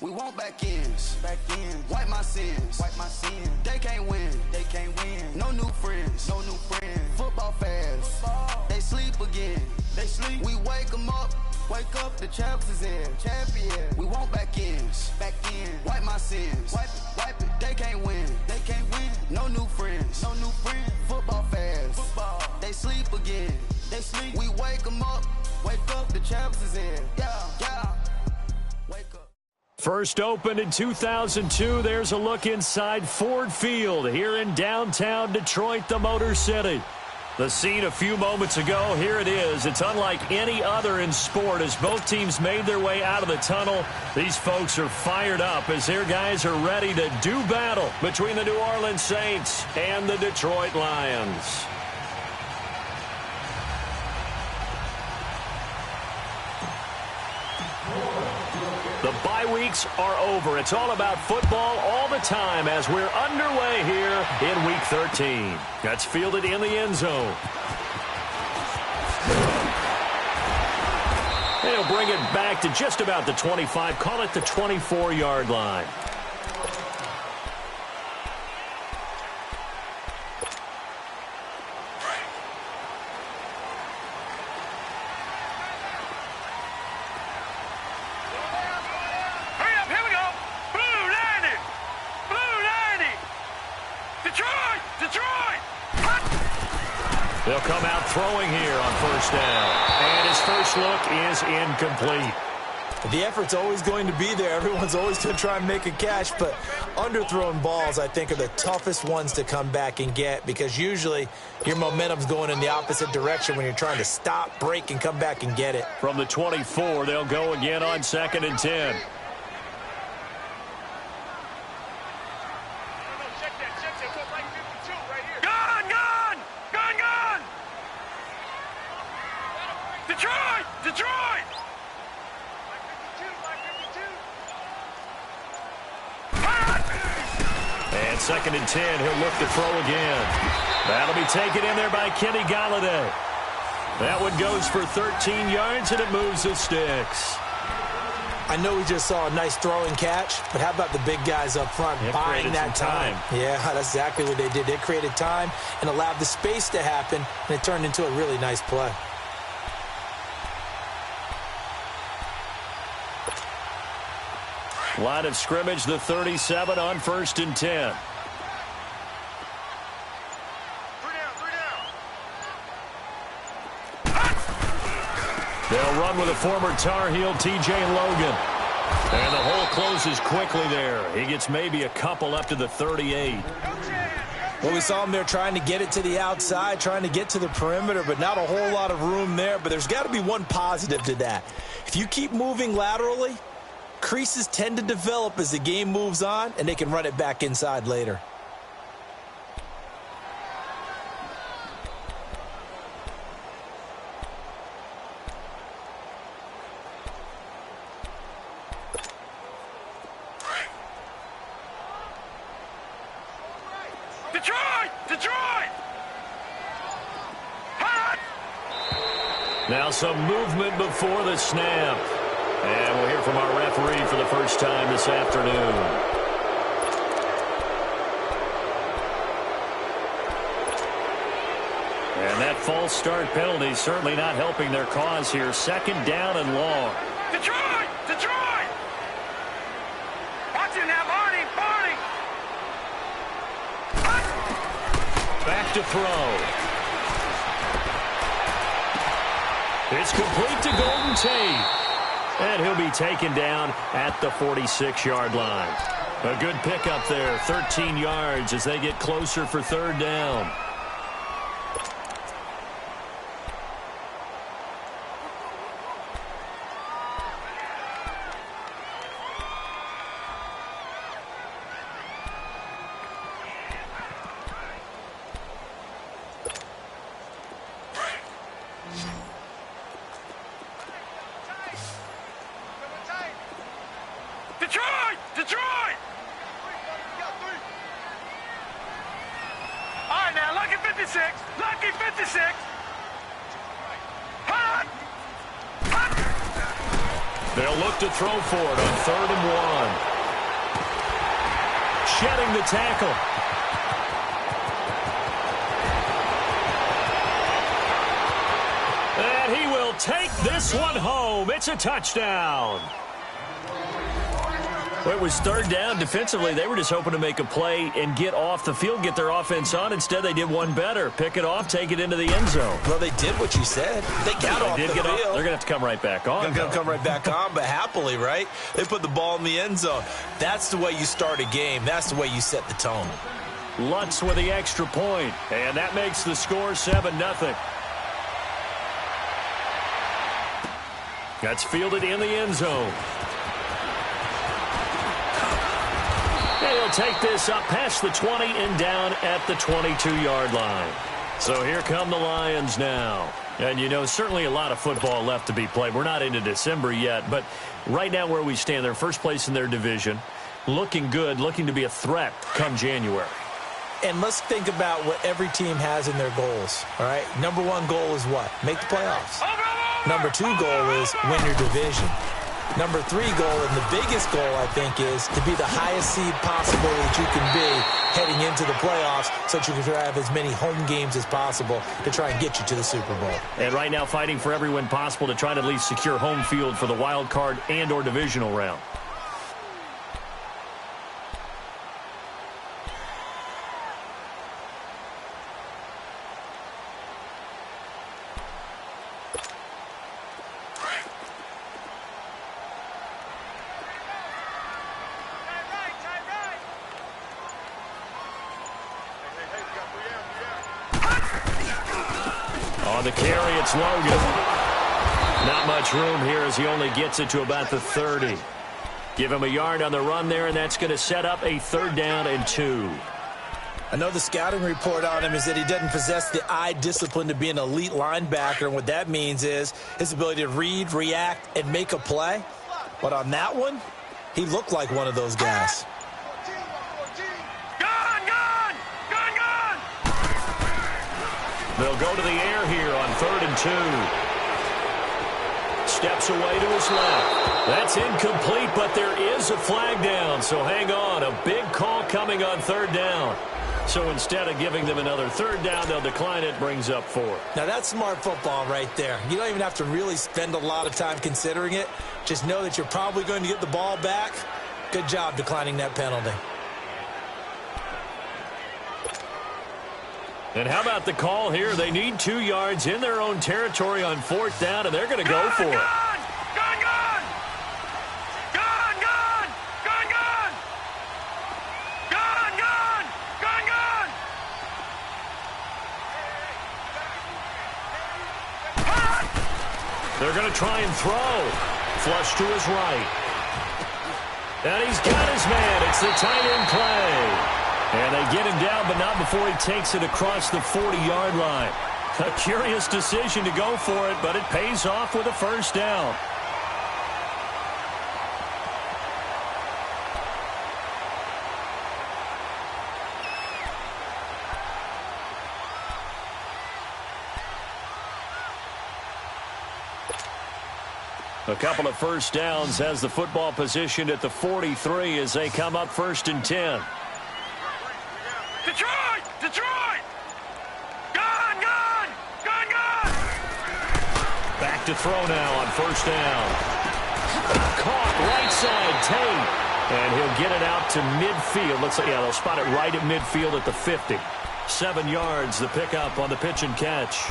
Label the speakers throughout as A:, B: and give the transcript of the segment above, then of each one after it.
A: We want back ends. Wipe my sins. They can't win. No new friends. Football fans. They sleep again. We wake them up. The champs is in. We want back ends. Wipe my sins. Wipe it. They can't win. No new friends. Football fans. They sleep again. We wake them up. The champs is in. Yeah. Wake up.
B: First opened in 2002, there's a look inside Ford Field here in downtown Detroit, the Motor City. The scene a few moments ago, here it is. It's unlike any other in sport as both teams made their way out of the tunnel. These folks are fired up as their guys are ready to do battle between the New Orleans Saints and the Detroit Lions. The bye weeks are over. It's all about football all the time as we're underway here in Week 13. That's fielded in the end zone. And he'll bring it back to just about the 25. Call it the 24-yard line. They'll come out throwing here on first down. And his first look is incomplete.
C: The effort's always going to be there. Everyone's always going to try and make a catch, but underthrown balls, I think, are the toughest ones to come back and get because usually your momentum's going in the opposite direction when you're trying to stop, break, and come back and get it.
B: From the 24, they'll go again on 2nd and 10.
D: Detroit!
B: And 2nd and 10, he'll look to throw again. That'll be taken in there by Kenny Galladay. That one goes for 13 yards, and it moves the sticks.
C: I know we just saw a nice throwing catch, but how about the big guys up front buying that time? Yeah, that's exactly what they did. They created time and allowed the space to happen, and it turned into a really nice play.
B: Line of scrimmage, the 37 on 1st and 10. They'll run with a former Tar Heel, T.J. Logan. And the hole closes quickly there. He gets maybe a couple up to the 38.
C: Well, we saw him there trying to get it to the outside, trying to get to the perimeter, but not a whole lot of room there. But there's got to be one positive to that. If you keep moving laterally, creases tend to develop as the game moves on, and they can run it back inside later.
D: Detroit! Hot!
B: Now some movement before the snap. And we'll hear from our referee for the first time this afternoon. And that false start penalty certainly not helping their cause here. 2nd down and long.
D: Detroit! Watch it now, Barney!
B: Back to throw. It's complete to Golden Tate. And he'll be taken down at the 46-yard line. A good pickup there, 13 yards as they get closer for 3rd down.
D: Detroit! All right, now, lucky 56.
B: They'll look to throw for it on 3rd and 1. Shedding the tackle. And he will take this one home. It's a touchdown. Well, it was 3rd down. Defensively, they were just hoping to make a play and get off the field, get their offense on. Instead, they did one better. Pick it off, take it into the end zone.
C: Well, they did what you said. They got off the field.
B: They're going to have to come right back on.
C: They're going to come right back on, but happily, right? They put the ball in the end zone. That's the way you start a game. That's the way you set the tone.
B: Lutz with the extra point, and that makes the score 7-0. That's fielded in the end zone. And he'll take this up past the 20 and down at the 22-yard line. So here come the Lions now. And, you know, certainly a lot of football left to be played. We're not into December yet, but right now where we stand, they're first place in their division, looking good, looking to be a threat come January.
C: And let's think about what every team has in their goals, all right? Number 1 goal is what? Make the playoffs. Number 2 goal is win your division. Number 3 goal, and the biggest goal, I think, is to be the highest seed possible that you can be heading into the playoffs so that you can have as many home games as possible to try and get you to the Super Bowl.
B: And right now fighting for every win possible to try to at least secure home field for the wild card and or divisional round. On the carry, it's Logan. Not much room here as he only gets it to about the 30. Give him a yard on the run there, and that's going to set up a 3rd down and 2.
C: I know the scouting report on him is that he doesn't possess the eye discipline to be an elite linebacker, and what that means is his ability to read, react, and make a play. But on that one, he looked like one of those guys.
B: They'll go to the air here on 3rd and 2. Steps away to his left. That's incomplete, but there is a flag down. So hang on. A big call coming on 3rd down. So instead of giving them another 3rd down, they'll decline it. Brings up 4.
C: Now, that's smart football right there. You don't even have to really spend a lot of time considering it. Just know that you're probably going to get the ball back. Good job declining that penalty.
B: And how about the call here? They need 2 yards in their own territory on 4th down, and they're going to go for it. They're going to try and throw. Flush to his right. And he's got his man. It's the tight end play. And they get him down, but not before he takes it across the 40-yard line. A curious decision to go for it, but it pays off with a 1st down. A couple of 1st downs has the football positioned at the 43 as they come up 1st and 10.
D: Detroit! Detroit! Gun! Gun! Gun! Gun!
B: Back to throw now on 1st down. Caught right side, Tate. And he'll get it out to midfield. Looks like, yeah, they'll spot it right at midfield at the 50. 7 yards, the pickup on the pitch and catch.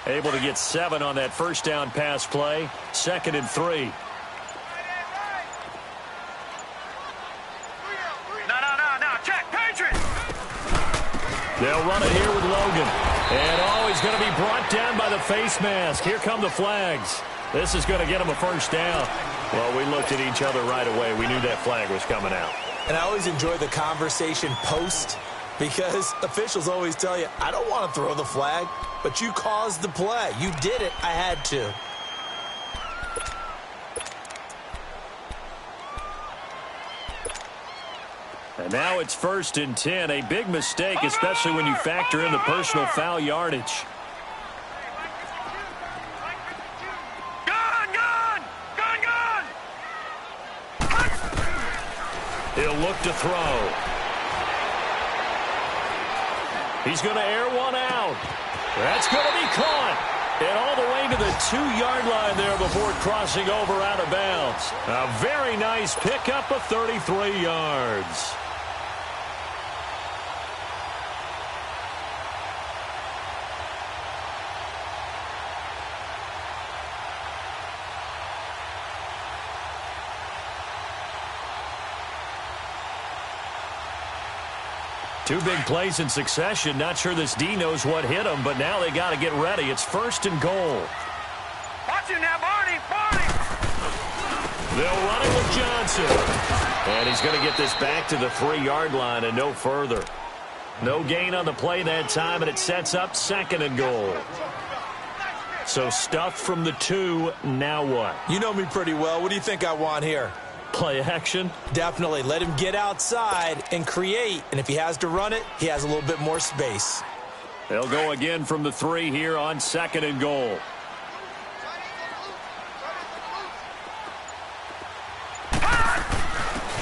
B: Able to get 7 on that 1st down pass play. 2nd and 3.
D: No. Check. Patriots.
B: They'll run it here with Logan. And, he's going to be brought down by the face mask. Here come the flags. This is going to get him a 1st down. Well, we looked at each other right away. We knew that flag was coming out.
C: And I always enjoy the conversation post Because officials always tell you, I don't want to throw the flag, but you caused the play. You did it. I had to.
B: And now it's 1st and 10. A big mistake, especially when you factor in the personal foul yardage. He'll look to throw. He's going to air one out. That's going to be caught. And all the way to the 2-yard line there before crossing over out of bounds. A very nice pickup of 33 yards. Two big plays in succession. Not sure this D knows what hit him, but now they got to get ready. It's 1st and goal.
D: Watch him now, Barney! Barney!
B: They'll run it with Johnson. And he's going to get this back to the 3-yard line and no further. No gain on the play that time, and it sets up 2nd and goal. So stuff from the 2. Now what?
C: You know me pretty well. What do you think I want here?
B: Play action?
C: Definitely. Let him get outside and create. And if he has to run it, he has a little bit more space.
B: They'll go again from the 3 here on 2nd and goal.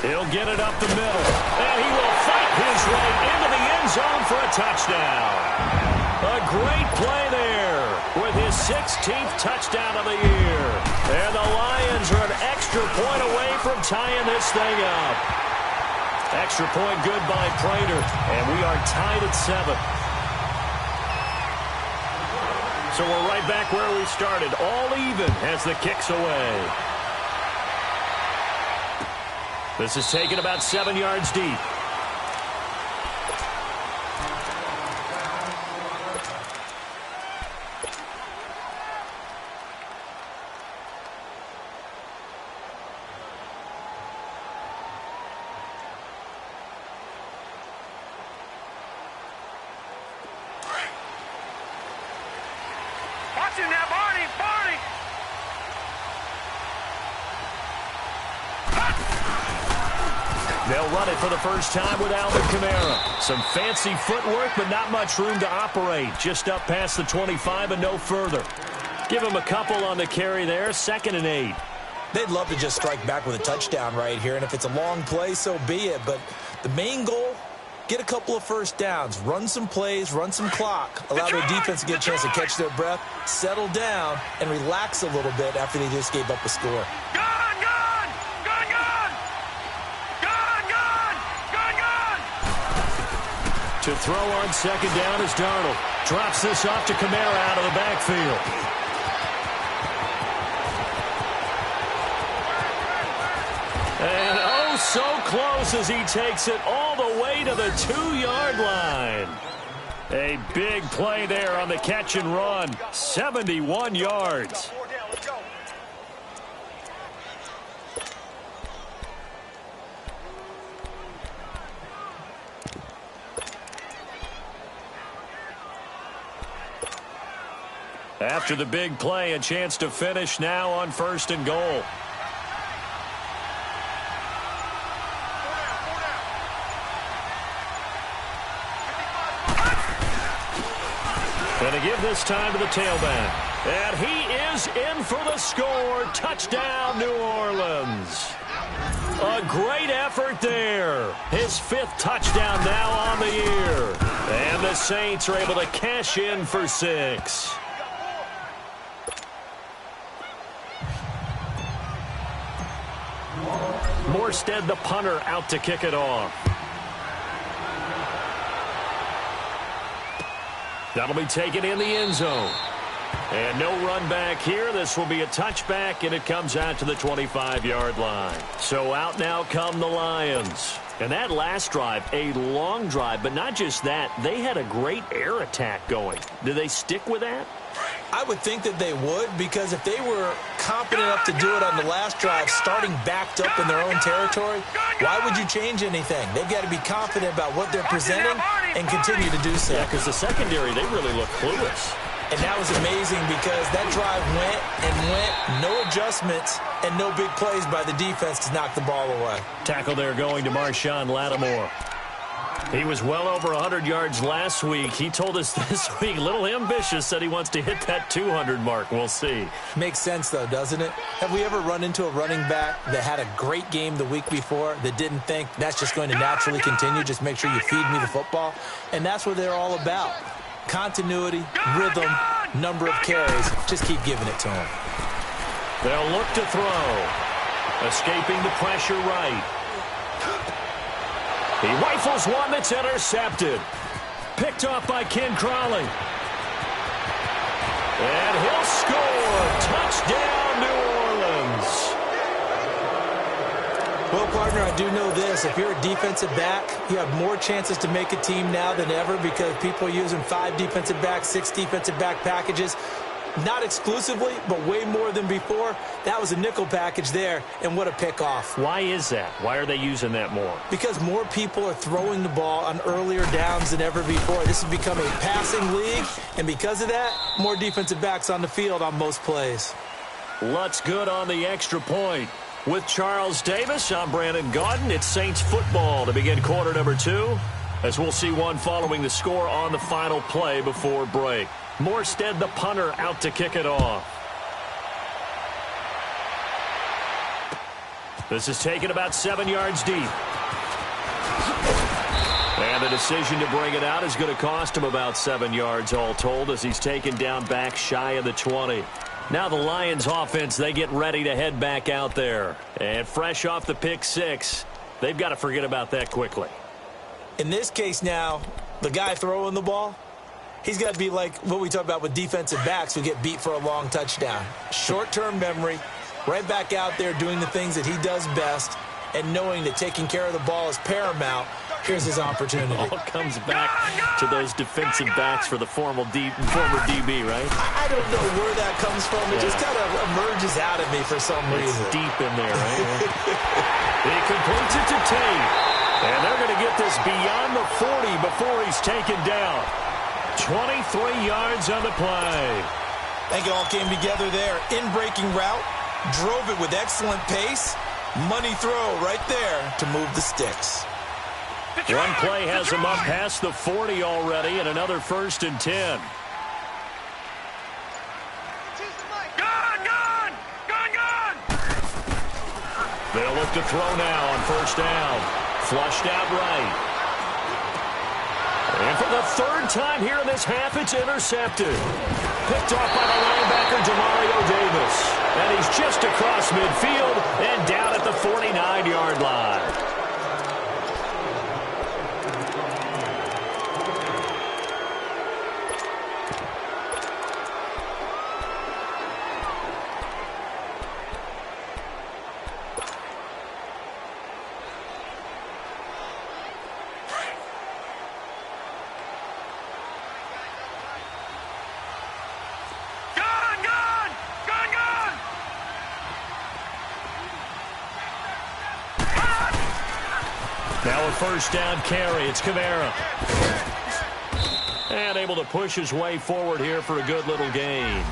B: He'll get it up the middle. And he will fight his way into the end zone for a touchdown. A great play there with his 16th touchdown of the year. And the Lions are an extra point away from tying this thing up. Extra point good by Prater. And we are tied at 7. So we're right back where we started. All even as the kick's away. This is taken about 7 yards deep.
D: Watch him now, Barney! Barney!
B: They'll run it for the first time with Alvin Kamara. Some fancy footwork, but not much room to operate. Just up past the 25 and no further. Give him a couple on the carry there. 2nd and 8.
C: They'd love to just strike back with a touchdown right here, and if it's a long play, so be it. But the main goal, get a couple of first downs, run some plays, run some clock, allow their defense to get a chance to catch their breath, settle down, and relax a little bit after they just gave up a score.
B: To throw on 2nd down is Darnold. Drops this off to Kamara out of the backfield. And oh, so close as he takes it all the way to the 2-yard line. A big play there on the catch and run. 71 yards. After the big play, a chance to finish now on 1st and goal. And to give this time to the tailback. And he is in for the score. Touchdown, New Orleans. A great effort there. His 5th touchdown now on the year. And the Saints are able to cash in for 6. Morstead, the punter, out to kick it off. That'll be taken in the end zone. And no run back here. This will be a touchback, and it comes out to the 25-yard line. So out now come the Lions. And that last drive, a long drive, but not just that. They had a great air attack going. Do they stick with that?
C: I would think that they would, because if they were confident enough to do it on the last drive, starting backed up in their own territory, why would you change anything? They've got to be confident about what they're presenting and continue to do so.
B: Yeah, because the secondary, they really look clueless.
C: And that was amazing because that drive went and went, no adjustments, and no big plays by the defense to knock the ball away.
B: Tackle there going to Marshawn Lattimore. He was well over 100 yards last week. He told us this week, a little ambitious, said he wants to hit that 200 mark. We'll see.
C: Makes sense, though, doesn't it? Have we ever run into a running back that had a great game the week before that didn't think that's just going to naturally continue? Just make sure you feed me the football. And that's what they're all about. Continuity, rhythm, number of carries. Just keep giving it to him.
B: They'll look to throw. Escaping the pressure right. He rifles one that's intercepted. Picked off by Ken Crawley. And he'll score. Touchdown, New Orleans.
C: Well, partner, I do know this. If you're a defensive back, you have more chances to make a team now than ever because people are using 5 defensive backs, 6 defensive back packages. Not exclusively, but way more than before. That was a nickel package there, and what a pickoff.
B: Why is that? Why are they using that more?
C: Because more people are throwing the ball on earlier downs than ever before. This has become a passing league, and because of that, more defensive backs on the field on most plays.
B: Lutz good on the extra point. With Charles Davis, I'm Brandon Gaudin. It's Saints football to begin quarter number 2, as we'll see one following the score on the final play before break. Morstead, the punter, out to kick it off. This is taken about 7 yards deep. And the decision to bring it out is going to cost him about 7 yards all told as he's taken down back shy of the 20. Now the Lions offense, they get ready to head back out there. And fresh off the pick 6, they've got to forget about that quickly.
C: In this case now, the guy throwing the ball, he's got to be like what we talk about with defensive backs who get beat for a long touchdown. Short-term memory, right back out there doing the things that he does best, and knowing that taking care of the ball is paramount. Here's his opportunity.
B: It all comes back to those defensive backs for the former DB, right?
C: I don't know where that comes from. It just kind of emerges out of me for some reason.
B: It's deep in there, right? He completes it to Tate. And they're going to get this beyond the 40 before he's taken down. 23 yards on the play.
C: I think it all came together there. In-breaking route, drove it with excellent pace. Money throw right there to move the sticks.
B: One play has him up past the 40 already, and another 1st and 10.
D: Gun!
B: They'll look to throw now on 1st down. Flushed out right. And for the 3rd time here in this half, it's intercepted. Picked off by the linebacker, Demario Davis. And he's just across midfield and down at the 49-yard line. Now a 1st down carry. It's Kamara. And able to push his way forward here for a good little gain.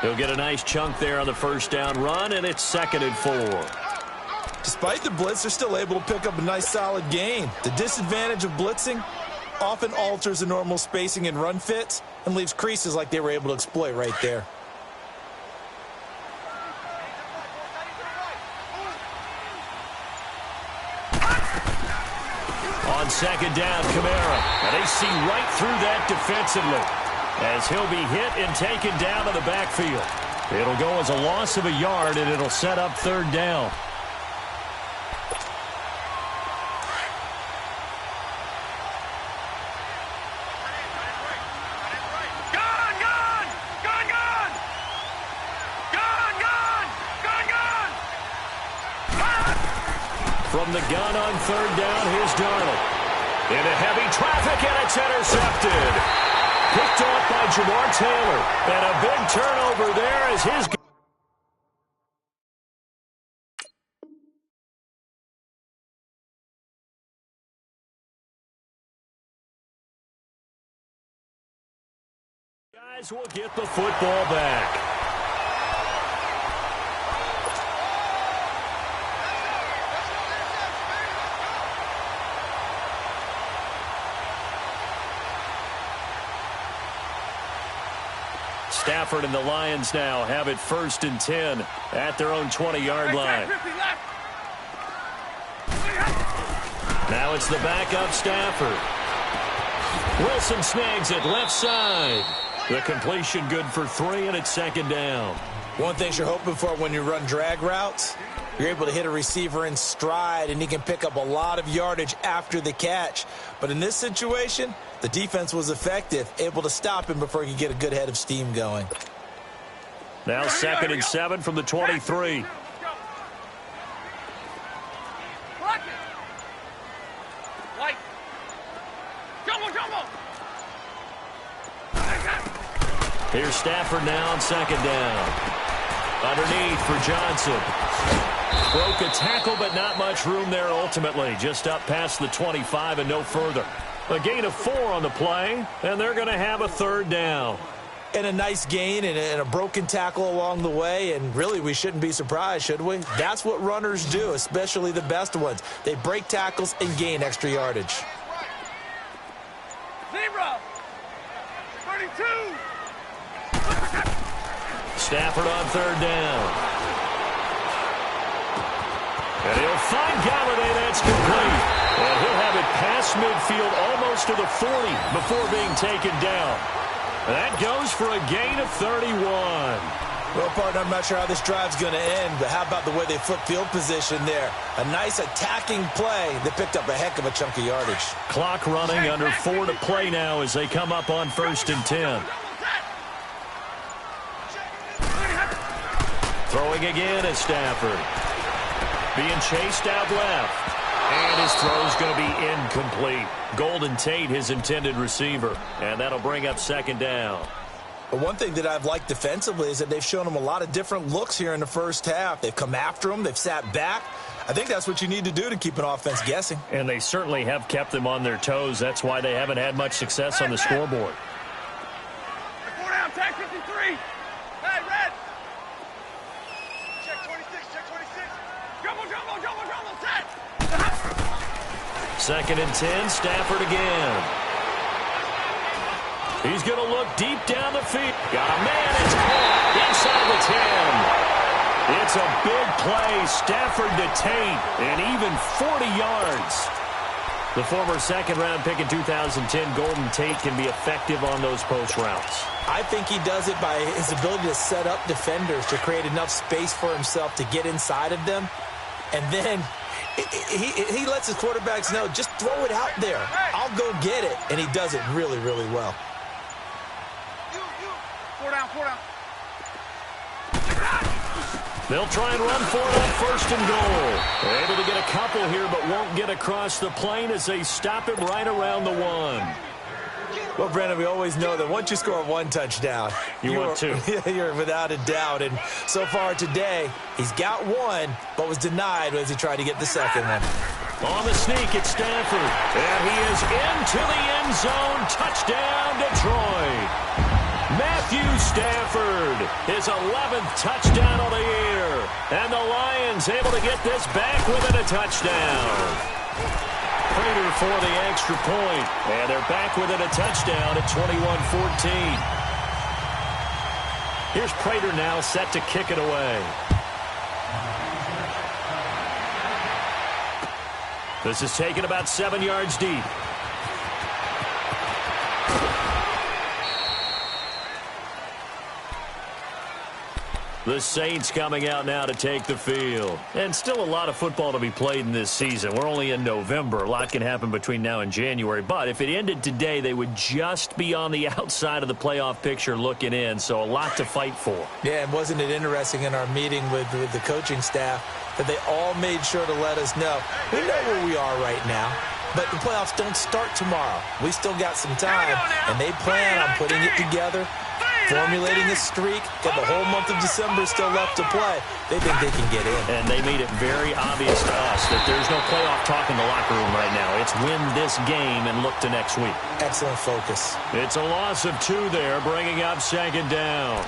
B: He'll get a nice chunk there on the 1st down run, and it's 2nd and 4.
C: Despite the blitz, they're still able to pick up a nice solid gain. The disadvantage of blitzing often alters the normal spacing and run fits and leaves creases like they were able to exploit right there.
B: On 2nd down, Kamara. And they see right through that defensively as he'll be hit and taken down to the backfield. It'll go as a loss of a yard, and it'll set up 3rd down. From the gun on 3rd down, here's Darnold. Into heavy traffic, and it's intercepted. Picked off by Jamar Taylor. And a big turnover there as his As we'll get the football back. Stafford and the Lions now have it 1st and 10 at their own 20-yard line. Now it's the backup Stafford. Wilson snags it left side. The completion good for 3, and it's 2nd down.
C: One thing you're hoping for when you run drag routes, you're able to hit a receiver in stride, and he can pick up a lot of yardage after the catch. But in this situation, the defense was effective, able to stop him before he could get a good head of steam going.
B: Now 2nd and 7 from the 23. Here's Stafford now on 2nd down. Underneath for Johnson. Broke a tackle, but not much room there ultimately. Just up past the 25 and no further. A gain of 4 on the play, and they're going to have a 3rd down.
C: And a nice gain and a broken tackle along the way, and really we shouldn't be surprised, should we? That's what runners do, especially the best ones. They break tackles and gain extra yardage.
D: 32.
B: Stafford on 3rd down. And he'll find Galladay. That's complete. And he'll have it past midfield almost to the 40 before being taken down. That goes for a gain of 31.
C: Well, partner, I'm not sure how this drive's going to end, but how about the way they flip field position there? A nice attacking play that picked up a heck of a chunk of yardage.
B: Clock running, under 4 to play now as they come up on 1st and 10. Throwing again is Stafford. Being chased out left. And his throw's going to be incomplete. Golden Tate, his intended receiver. And that'll bring up 2nd down.
C: But one thing that I've liked defensively is that they've shown him a lot of different looks here in the first half. They've come after him. They've sat back. I think that's what you need to do to keep an offense guessing.
B: And they certainly have kept them on their toes. That's why they haven't had much success on the scoreboard.
D: 4 down, tag 53. Hey, red. Check 26, check 26. Jumbo, set.
B: 2nd and 10, Stafford again. He's going to look deep down the field. Got a man, it's caught inside the 10. It's a big play. Stafford to Tate, and even 40 yards. The former 2nd-round pick in 2010, Golden Tate, can be effective on those post routes.
C: I think he does it by his ability to set up defenders to create enough space for himself to get inside of them. And then he lets his quarterbacks know, just throw it out there. I'll go get it. And he does it really, really well.
D: 4 down.
B: They'll try and run for it on 1st and goal. They're able to get a couple here, but won't get across the plane as they stop him right around the 1.
C: Well, Brandon, we always know that once you score 1 touchdown,
B: you want 2.
C: You're without a doubt. And so far today, he's got 1, but was denied as he tried to get the 2nd one.
B: On the sneak, it's Stafford. And he is into the end zone. Touchdown, Detroit. Matthew Stafford, his 11th touchdown of the year. And the Lions able to get this back within a touchdown. Prater for the extra point. And they're back within a touchdown at 21-14. Here's Prater now set to kick it away. This is taken about 7 yards deep. The Saints coming out now to take the field. And still a lot of football to be played in this season. We're only in November. A lot can happen between now and January. But if it ended today, they would just be on the outside of the playoff picture looking in. So a lot to fight for.
C: Yeah, and wasn't it interesting in our meeting with the coaching staff that they all made sure to let us know, we know where we are right now, but the playoffs don't start tomorrow. We still got some time, and they plan on putting it together, formulating a streak, got the whole month of December still left to play. They think they can get in.
B: And they made it very obvious to us that there's no playoff talk in the locker room right now. It's let's win this game and look to next week.
C: Excellent focus.
B: It's a loss of 2 there, bringing up second down.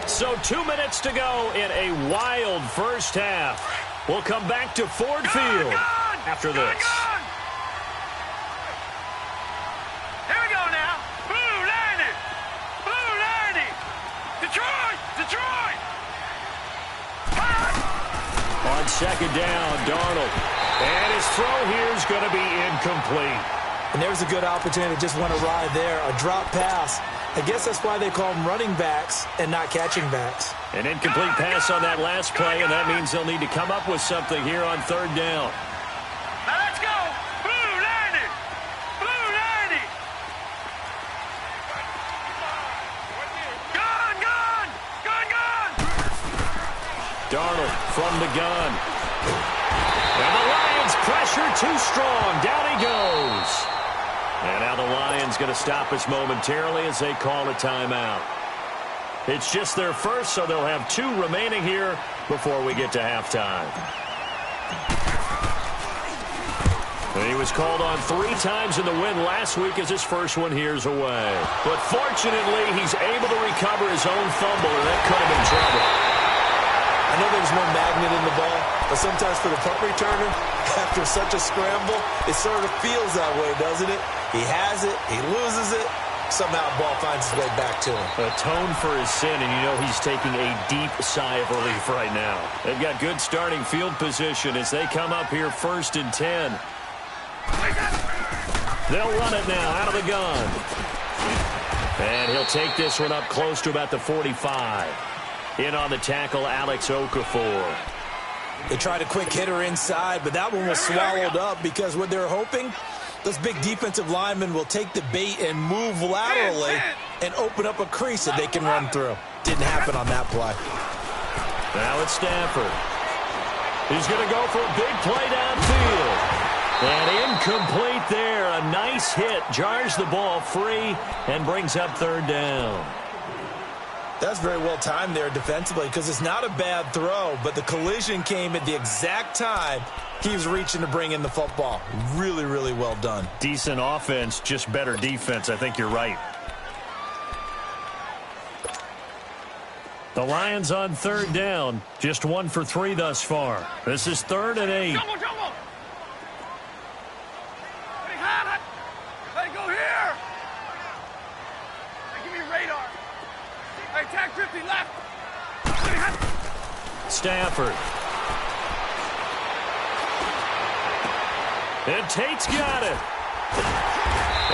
B: So 2 minutes to go in a wild first half. We'll come back to Ford Field after this.
D: Here we go now. Blue 90. Blue 90. Detroit. Detroit.
B: On second down, Darnold. And his throw here is going to be incomplete.
C: And there's a good opportunity to just want to ride there. A drop pass. I guess that's why they call them running backs and not catching backs.
B: An incomplete pass on that last play, and that means they'll need to come up with something here on third down.
D: Now let's go. Blue 90. Blue 90. Gun, gun. Gun, gun.
B: Darnold from the gun. And the Lions pressure too strong. Down he goes. And now the Lions going to stop us momentarily as they call a timeout. It's just their first, so they'll have 2 remaining here before we get to halftime. And he was called on 3 times in the win last week as his first one here's away. But fortunately, he's able to recover his own fumble, and that could have been trouble.
C: I know there's no magnet in the ball, but sometimes for the punt returner, after such a scramble, it sort of feels that way, doesn't it? He has it, he loses it, somehow the ball finds its way back to him.
B: Atone for his sin, and you know he's taking a deep sigh of relief right now. They've got good starting field position as they come up here 1st and 10. They'll run it now out of the gun. And he'll take this one up close to about the 45. In on the tackle, Alex Okafor.
C: They tried a quick hitter inside, but that one was swallowed up because what they're hoping, those big defensive linemen will take the bait and move laterally and open up a crease that they can run through. Didn't happen on that play.
B: Now it's Stafford. He's going to go for a big play downfield. And incomplete there. A nice hit. Jars the ball free and brings up third down.
C: That's very well timed there defensively because it's not a bad throw, but the collision came at the exact time he was reaching to bring in the football. Really, really well done.
B: Decent offense, just better defense. I think you're right. The Lions on third down. Just 1 for 3 thus far. This is 3rd and 8.
D: Jumbo, jumbo. Hey, hot. Let it go here. Hey, give me a radar. Hey, tag drifting left. Hey, hot.
B: Stafford. And Tate's got it.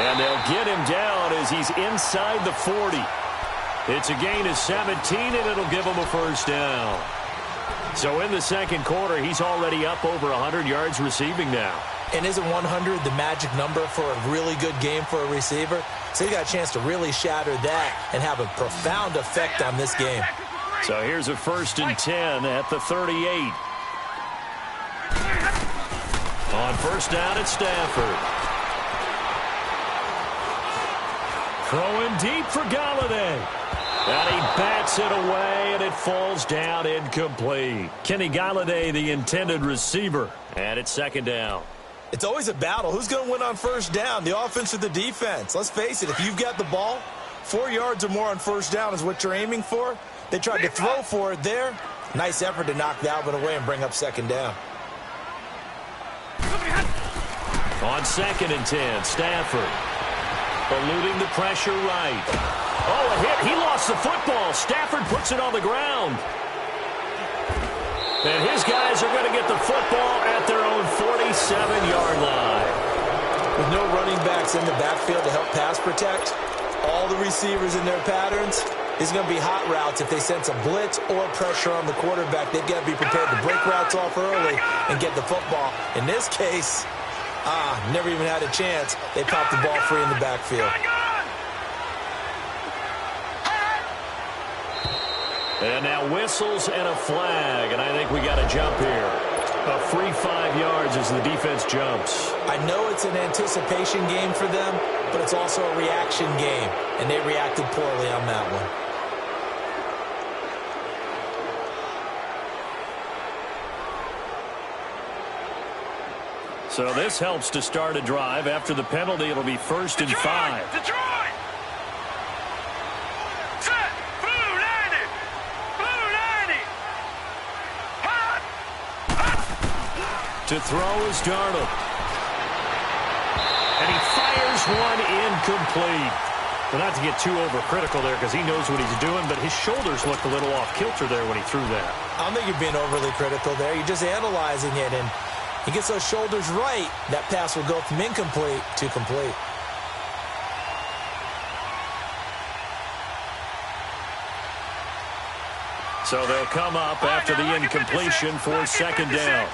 B: And they'll get him down as he's inside the 40. It's a gain of 17, and it'll give him a first down. So in the second quarter, he's already up over 100 yards receiving now.
C: And isn't 100 the magic number for a really good game for a receiver? So he got a chance to really shatter that and have a profound effect on this game.
B: So here's a 1st and 10 at the 38. On first down at Stafford. Throwing deep for Galladay. And he bats it away, and it falls down incomplete. Kenny Galladay, the intended receiver. And it's second down.
C: It's always a battle. Who's going to win on first down, the offense or the defense? Let's face it, if you've got the ball, 4 yards or more on first down is what you're aiming for. They tried to throw for it there. Nice effort to knock that one away and bring up second down.
B: On 2nd and 10, Stafford. Eluding the pressure right. Oh, a hit. He lost the football. Stafford puts it on the ground. And his guys are going to get the football at their own 47-yard line.
C: With no running backs in the backfield to help pass protect, all the receivers in their patterns, is going to be hot routes if they sense a blitz or pressure on the quarterback. They've got to be prepared to break routes off early and get the football. In this case, never even had a chance. They popped the ball free in the backfield.
B: And now whistles and a flag, and I think we got a jump here. A free 5 yards as the defense jumps.
C: I know it's an anticipation game for them, but it's also a reaction game, and they reacted poorly on that one.
B: So this helps to start a drive. After the penalty, it'll be 1st and 5.
D: Detroit! Set! Blue 90! Blue 90! Hot! Hot!
B: To throw is Darnold. And he fires one incomplete. Well, not to get too overcritical there because he knows what he's doing, but his shoulders looked a little off kilter there when he threw that.
C: I don't think you're being overly critical there. You're just analyzing it, and he gets those shoulders right, that pass will go from incomplete to complete.
B: So they'll come up after the incompletion for 2nd down.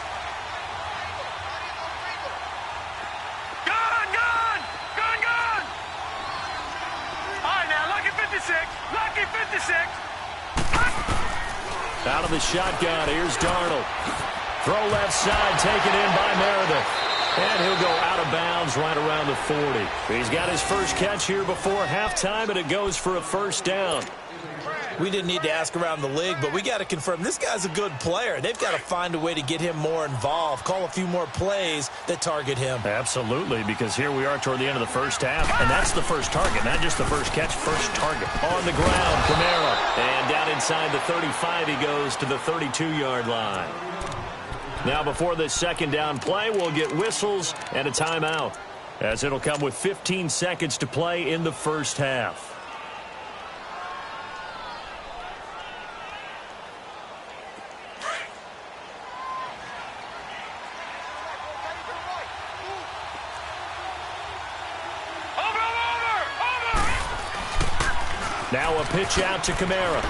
D: Gone! Gone! Gone! Gone! All right, now, lucky 56. Lucky 56.
B: Out of the shotgun, here's Darnold. Throw left side, taken in by Meredith. And he'll go out of bounds right around the 40. He's got his first catch here before halftime, and it goes for a 1st down.
C: We didn't need to ask around the league, but we got to confirm this guy's a good player. They've got to find a way to get him more involved, call a few more plays that target him.
B: Absolutely, because here we are toward the end of the first half, and that's the first target, not just the first catch, first target. On the ground, Kamara. And down inside the 35, he goes to the 32-yard line. Now before this 2nd down play, we'll get whistles and a timeout, as it'll come with 15 seconds to play in the first half. Now a pitch out to Kamara.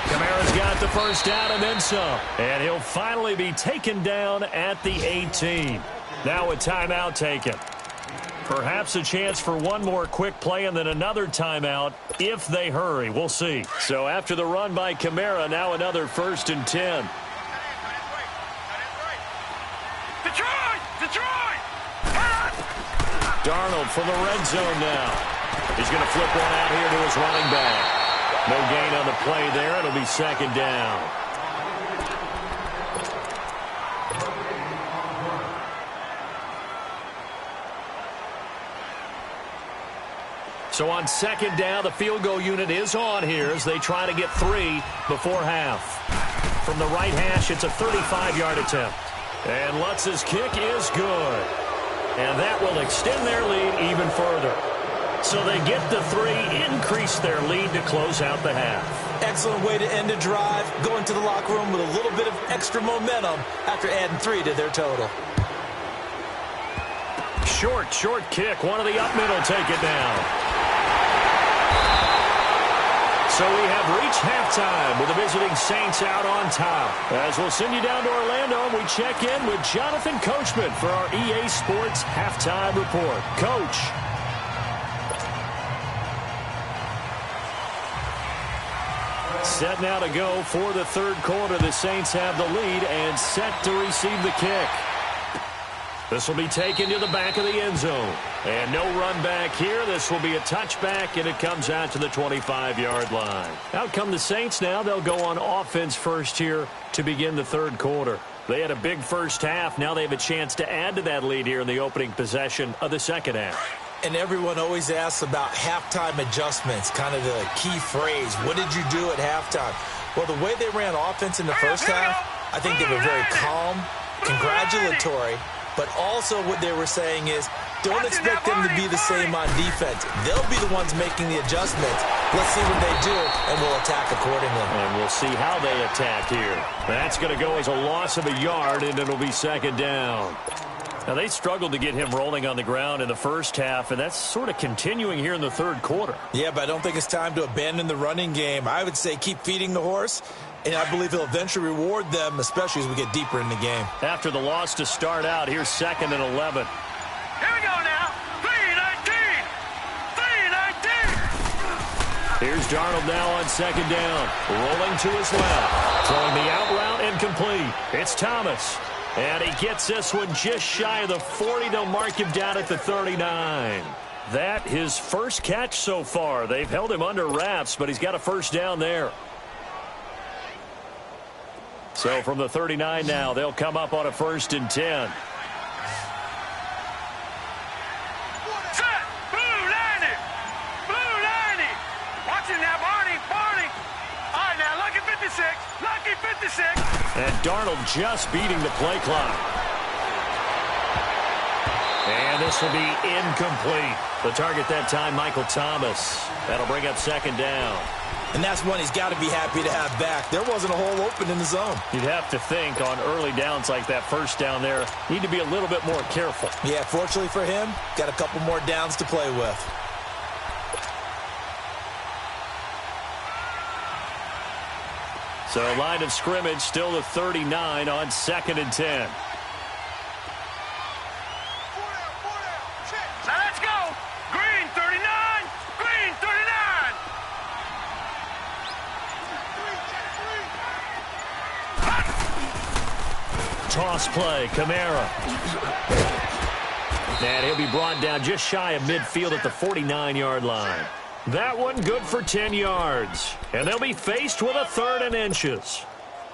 B: Kamara's got the first down and then some. And he'll finally be taken down at the 18. Now a timeout taken. Perhaps a chance for one more quick play and then another timeout if they hurry. We'll see. So after the run by Kamara, now another 1st and 10.
D: Detroit! Detroit!
B: Darnold from the red zone now. He's going to flip one out here to his running back. No gain on the play there. It'll be 2nd down. So on 2nd down, the field goal unit is on here as they try to get 3 before half. From the right hash, it's a 35-yard attempt. And Lutz's kick is good. And that will extend their lead even further. So they get the 3, increase their lead to close out the half.
C: Excellent way to end a drive, go into the locker room with a little bit of extra momentum after adding 3 to their total.
B: Short kick. One of the up middle take it down. So we have reached halftime with the visiting Saints out on top. As we'll send you down to Orlando, and we check in with Jonathan Coachman for our EA Sports Halftime Report. Coach. Set now to go for the 3rd quarter. The Saints have the lead and set to receive the kick. This will be taken to the back of the end zone. And no run back here. This will be a touchback, and it comes out to the 25-yard line. Out come the Saints now. They'll go on offense first here to begin the 3rd quarter. They had a big first half. Now they have a chance to add to that lead here in the opening possession of the 2nd half.
C: And everyone always asks about halftime adjustments, kind of the key phrase. What did you do at halftime? Well, the way they ran offense in the first half, I think they were very calm, congratulatory, but also what they were saying is don't expect them to be the same on defense. They'll be the ones making the adjustments. Let's see what they do, and we'll attack accordingly.
B: And we'll see how they attack here. That's going to go as a loss of a yard, and it'll be 2nd down. Now, they struggled to get him rolling on the ground in the first half, and that's sort of continuing here in the 3rd quarter.
C: Yeah, but I don't think it's time to abandon the running game. I would say keep feeding the horse, and I believe he'll eventually reward them, especially as we get deeper in the game.
B: After the loss to start out, here's 2nd and 11.
D: Here we go now. 3-19. 3-19.
B: Here's Darnold now on 2nd down. Rolling to his left. Throwing the out route incomplete. It's Thomas. And he gets this one just shy of the 40. They'll mark him down at the 39. That his first catch so far. They've held him under wraps, but he's got a first down there. So from the 39 now, they'll come up on a 1st and 10.
D: Lucky 56.
B: And Darnold just beating the play clock. And this will be incomplete. The target that time, Michael Thomas. That'll bring up 2nd down.
C: And that's one he's got to be happy to have back. There wasn't a hole open in the zone.
B: You'd have to think on early downs like that first down there, need to be a little bit more careful.
C: Yeah, fortunately for him, got a couple more downs to play with.
B: So line of scrimmage still the 39 on 2nd and 10.
D: Now let's go. Green 39. Green 39.
B: Toss play, Kamara. And he'll be brought down just shy of midfield at the 49-yard line. That one good for 10 yards. And they'll be faced with a 3rd and inches.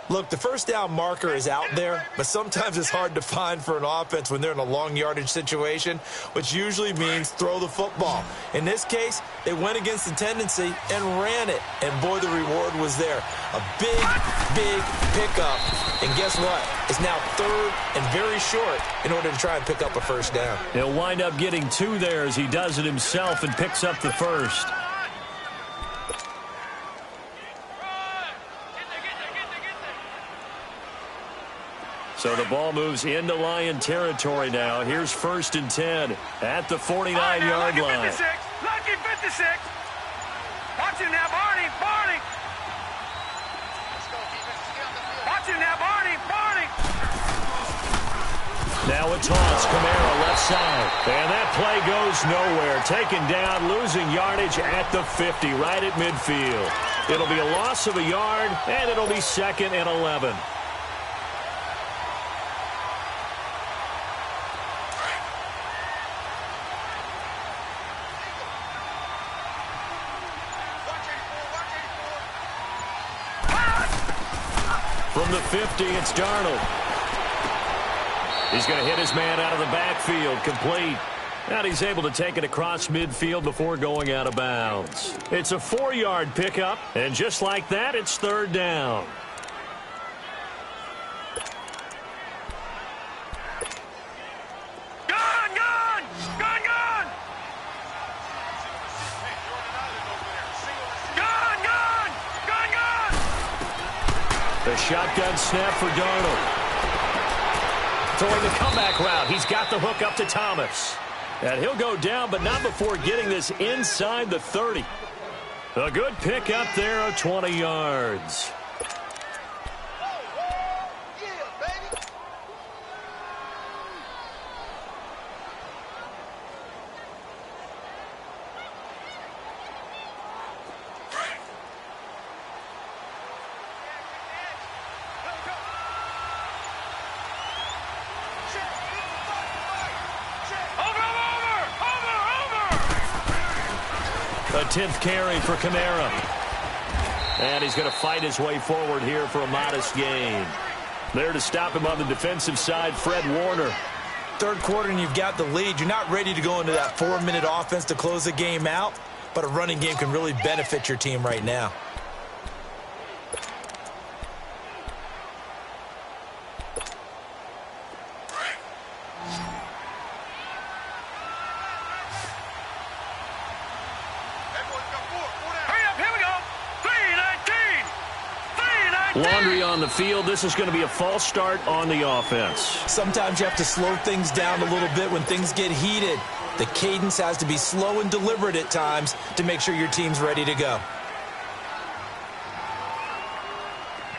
C: Look, the first down marker is out there, but sometimes it's hard to find for an offense when they're in a long yardage situation, which usually means throw the football. In this case, they went against the tendency and ran it. And, boy, the reward was there. A big, big pickup. And guess what? It's now 3rd and very short in order to try and pick up a first down.
B: He'll wind up getting 2 there as he does it himself and picks up the first. So the ball moves into Lion territory now. Here's 1st and 10 at the 49-yard line.
D: Lucky 56. Watch him now, Barney. Barney. Watch him now, Barney. Barney.
B: Now a toss. Kamara left side. And that play goes nowhere. Taken down, losing yardage at the 50, right at midfield. It'll be a loss of a yard, and it'll be 2nd and 11. From the 50, it's Darnold. He's going to hit his man out of the backfield, complete. And he's able to take it across midfield before going out of bounds. It's a 4-yard pickup, and just like that, it's 3rd down.
D: Gun, gun! Gun, gun! Gun, gun! Gun, gun!
B: The shotgun snap for Darnold. Throwing the comeback route. He's got the hook up to Thomas. And he'll go down, but not before getting this inside the 30. A good pick up there of 20 yards. A 10th carry for Kamara. And he's going to fight his way forward here for a modest gain. There to stop him on the defensive side, Fred Warner.
C: 3rd quarter and you've got the lead. You're not ready to go into that 4-minute offense to close the game out, but a running game can really benefit your team right now.
B: Laundry on the field. This is going to be a false start on the offense.
C: Sometimes you have to slow things down a little bit when things get heated. The cadence has to be slow and deliberate at times to make sure your team's ready to go.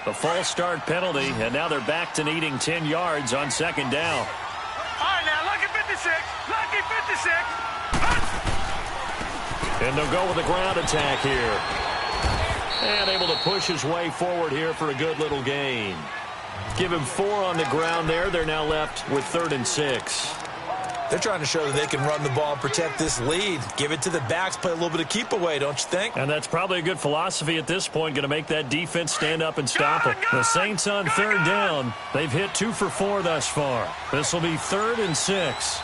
B: The false start penalty, and now they're back to needing 10 yards on 2nd down.
D: All right, now, lucky 56. Lucky 56.
B: And they'll go with a ground attack here. And able to push his way forward here for a good little gain. Give him 4 on the ground there. They're now left with 3rd and 6.
C: They're trying to show that they can run the ball and protect this lead. Give it to the backs, play a little bit of keep away, don't you think?
B: And that's probably a good philosophy at this point, going to make that defense stand up and stop them. The Saints on 3rd down. They've hit 2 for 4 thus far. This will be 3rd and 6.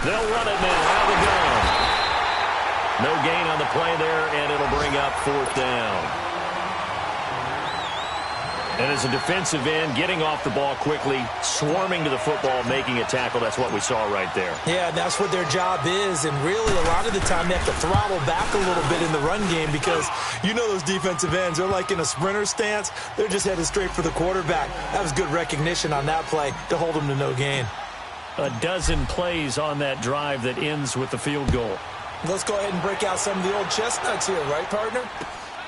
B: They'll run it now. Out of the gun. No gain on the play there, and it'll bring up 4th down. And as a defensive end, getting off the ball quickly, swarming to the football, making a tackle, that's what we saw right there.
C: Yeah, that's what their job is. And really, a lot of the time, they have to throttle back a little bit in the run game because you know those defensive ends, they're like in a sprinter stance. They're just headed straight for the quarterback. That was good recognition on that play to hold them to no gain.
B: A dozen plays on that drive that ends with the field goal.
C: Let's go ahead and break out some of the old chestnuts here, right, partner?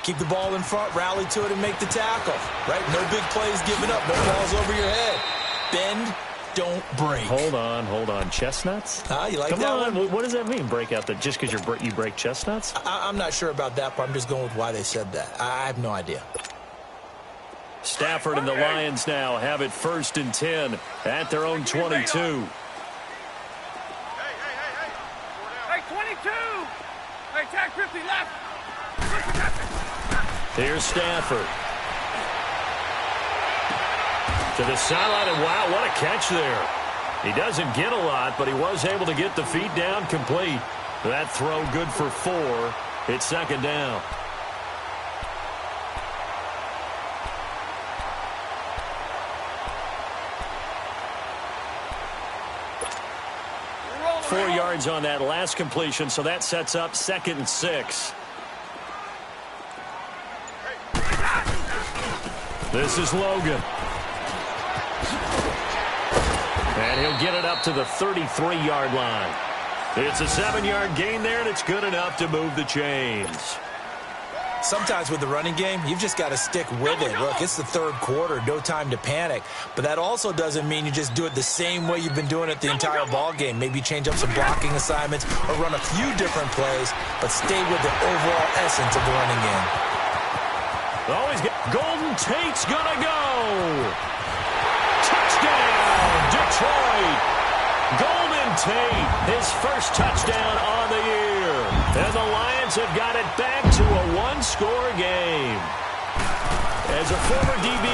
C: Keep the ball in front, rally to it, and make the tackle, right? No big plays given up, no balls over your head. Bend, don't break.
B: Hold on. Chestnuts?
C: You like
B: Come
C: that
B: on.
C: one?
B: What does that mean, break out? Just because you break chestnuts?
C: I'm not sure about that, but I'm just going with why they said that. I have no idea.
B: Stafford and the Lions now have it 1st and 10 at their own 22.
D: Hey, 22! Hey, tag 50 left!
B: Here's Stafford. To the sideline, and wow, what a catch there. He doesn't get a lot, but he was able to get the feet down complete. That throw good for 4. It's 2nd down. Four yards on that last completion, so that sets up 2nd and 6. This is Logan. And he'll get it up to the 33-yard line. It's a 7-yard gain there, and it's good enough to move the chains.
C: Sometimes with the running game, you've just got to stick with it. Look, it's the 3rd quarter, no time to panic. But that also doesn't mean you just do it the same way you've been doing it the entire ball game. Maybe change up some blocking assignments or run a few different plays, but stay with the overall essence of the running game.
B: Always get Golden Tate's gonna go. Touchdown, Detroit. Golden Tate, his first touchdown on the year. And the Lions have got it back to a 1-score game. As a former DB,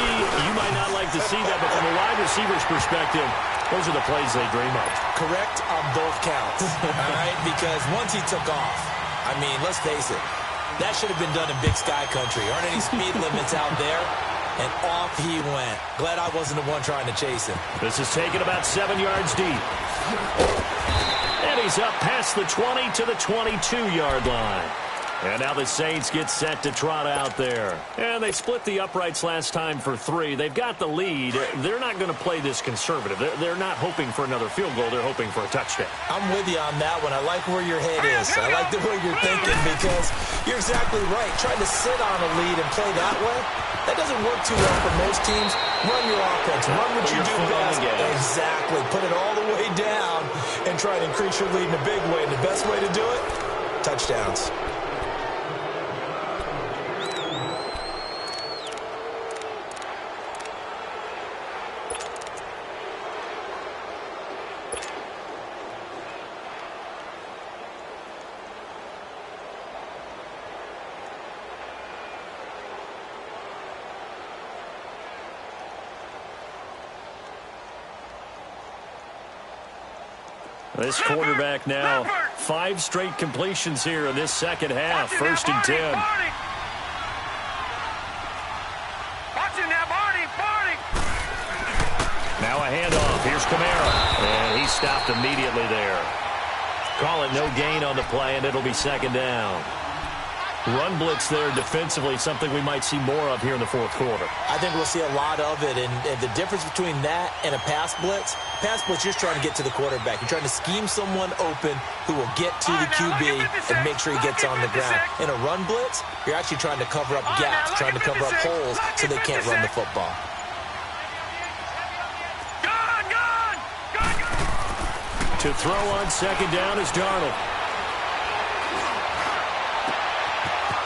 B: you might not like to see that, but from a wide receiver's perspective, those are the plays they dream of.
C: Correct on both counts, all right? Because once he took off, I mean, let's face it, that should have been done in Big Sky Country. Aren't any speed limits out there? And off he went. Glad I wasn't the one trying to chase him.
B: This is taken about 7 yards deep. And he's up past the 20 to the 22-yard line. And now the Saints get set to trot out there. And they split the uprights last time for 3. They've got the lead. They're not going to play this conservative. They're not hoping for another field goal. They're hoping for a touchdown.
C: I'm with you on that one. I like where your head is. I like the way you're thinking because you're exactly right. Trying to sit on a lead and play that way, that doesn't work too well for most teams. Run your offense. Run what you do best. Exactly. Put it all the way down and try to increase your lead in a big way. And the best way to do it, touchdowns.
B: This quarterback now, 5 straight completions here in this second half. 1st and 10. Now a handoff. Here's Kamara. And he stopped immediately there. Call it no gain on the play, and it'll be 2nd down. Run blitz there defensively, something we might see more of here in the 4th quarter.
C: I think we'll see a lot of it, and the difference between that and a pass blitz, you're just trying to get to the quarterback. You're trying to scheme someone open who will get to the QB and make sure he gets on the ground. In a run blitz, you're actually trying to cover up gaps, trying to cover up holes so they can't run the football.
B: To throw on 2nd down is Darnold.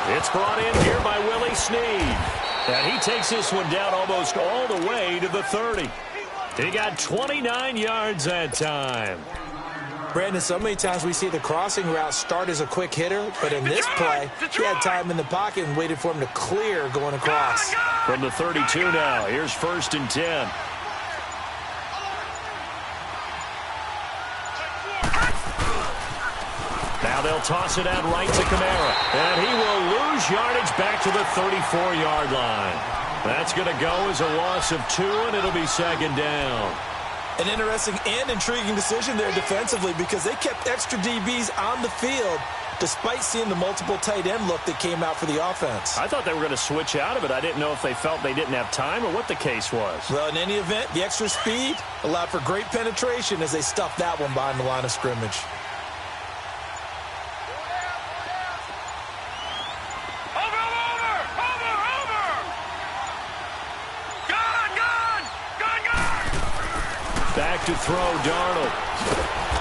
B: It's brought in here by Willie Snead. And he takes this one down almost all the way to the 30. He got 29 yards that time.
C: Brandon, so many times we see the crossing route start as a quick hitter, but in this play, he had time in the pocket and waited for him to clear going across.
B: From the 32 now, here's 1st and 10. Now they'll toss it out right to Kamara. And he will lose yardage back to the 34-yard line. That's going to go as a loss of 2, and it'll be 2nd down.
C: An interesting and intriguing decision there defensively because they kept extra DBs on the field despite seeing the multiple tight end look that came out for the offense.
B: I thought they were going to switch out of it. I didn't know if they felt they didn't have time or what the case was.
C: Well, in any event, the extra speed allowed for great penetration as they stuffed that one behind the line of scrimmage.
B: Back to throw, Darnold.